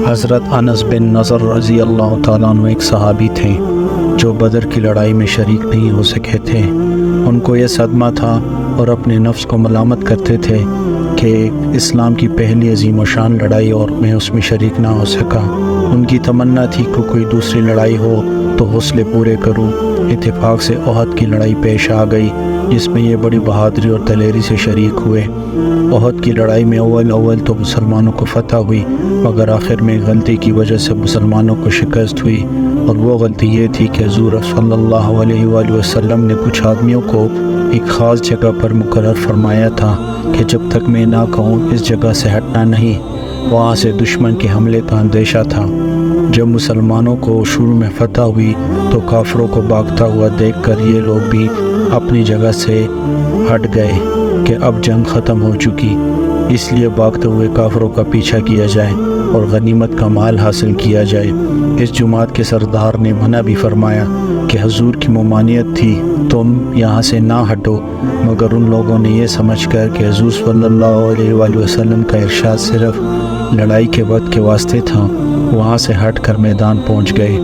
حضرت انس بن نضر رضی اللہ تعالیٰ عنہ ایک صحابی تھے جو بدر کی لڑائی میں شریک نہیں ہو سکے تھے۔ ان کو یہ صدمہ تھا اور اپنے نفس کو ملامت کرتے تھے کہ اسلام کی پہلی عظیم و شان لڑائی اور میں اس میں شریک نہ ہو سکا۔ ان کی تمنا تھی کہ کوئی دوسری لڑائی ہو تو حوصلے پورے کروں۔ اتفاق سے احد کی لڑائی پیش آ گئی جس میں یہ بڑی بہادری اور دلیری سے شریک ہوئے۔ احد کی لڑائی میں اول تو مسلمانوں کو فتح ہوئی، مگر آخر میں غلطی کی وجہ سے مسلمانوں کو شکست ہوئی، اور وہ غلطی یہ تھی کہ حضور صلی اللہ علیہ وآلہ وسلم نے کچھ آدمیوں کو ایک خاص جگہ پر مقرر فرمایا تھا کہ جب تک میں نہ کہوں اس جگہ سے ہٹنا نہیں۔ وہاں سے دشمن کے حملے کا اندیشہ تھا۔ جب مسلمانوں کو شروع میں فتح ہوئی تو کافروں کو بھاگتا ہوا دیکھ کر یہ لوگ بھی اپنی جگہ سے ہٹ گئے کہ اب جنگ ختم ہو چکی، اس لیے بھاگتے ہوئے کافروں کا پیچھا کیا جائے اور غنیمت کا مال حاصل کیا جائے۔ اس جماعت کے سردار نے منع بھی فرمایا کہ حضور کی ممانعت تھی تم یہاں سے نہ ہٹو، مگر ان لوگوں نے یہ سمجھ کر کہ حضور صلی اللہ علیہ وآلہ وسلم کا ارشاد صرف لڑائی کے وقت کے واسطے تھا، وہاں سے ہٹ کر میدان پہنچ گئے۔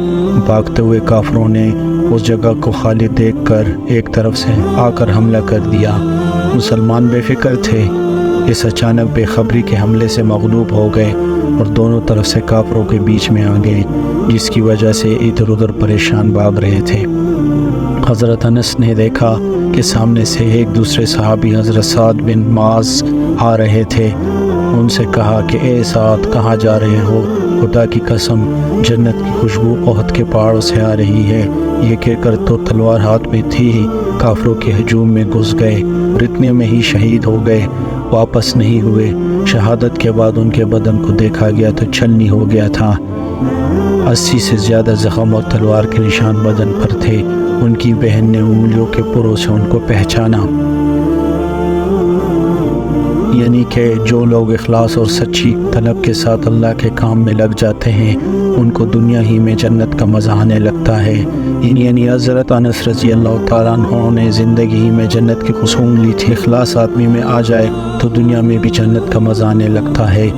بھاگتے ہوئے کافروں نے اس جگہ کو خالی دیکھ کر ایک طرف سے آ کر حملہ کر دیا۔ مسلمان بے فکر تھے، اس اچانک بے خبری کے حملے سے مغلوب ہو گئے اور دونوں طرف سے کافروں کے بیچ میں آ گئے، جس کی وجہ سے ادھر ادھر پریشان بھاگ رہے تھے۔ حضرت انس نے دیکھا کہ سامنے سے ایک دوسرے صحابی حضرت سعد بن معاذ آ رہے تھے۔ ان سے کہا کہ اے سعد، کہاں جا رہے ہو؟ خدا کی قسم، جنت کی خوشبو احد کے پہاڑوں سے آ رہی ہے۔ یہ کہہ کر تو تلوار ہاتھ میں تھی ہی کافروں کے ہجوم میں گھس گئے اور اتنے میں ہی شہید ہو گئے، واپس نہیں ہوئے۔ شہادت کے بعد ان کے بدن کو دیکھا گیا تو چھلنی ہو گیا تھا۔ 80 سے زیادہ زخم اور تلوار کے نشان بدن پر تھے۔ ان کی بہن نے انگلیوں کے پروں سے ان کو پہچانا، یعنی کہ جو لوگ اخلاص اور سچی طلب کے ساتھ اللہ کے کام میں لگ جاتے ہیں ان کو دنیا ہی میں جنت کا مزہ آنے لگتا ہے۔ یعنی حضرت انس رضی اللہ تعالیٰ عنہ نے زندگی ہی میں جنت کی خوشبو لی تھی۔ اخلاص آدمی میں آ جائے تو دنیا میں بھی جنت کا مزہ آنے لگتا ہے۔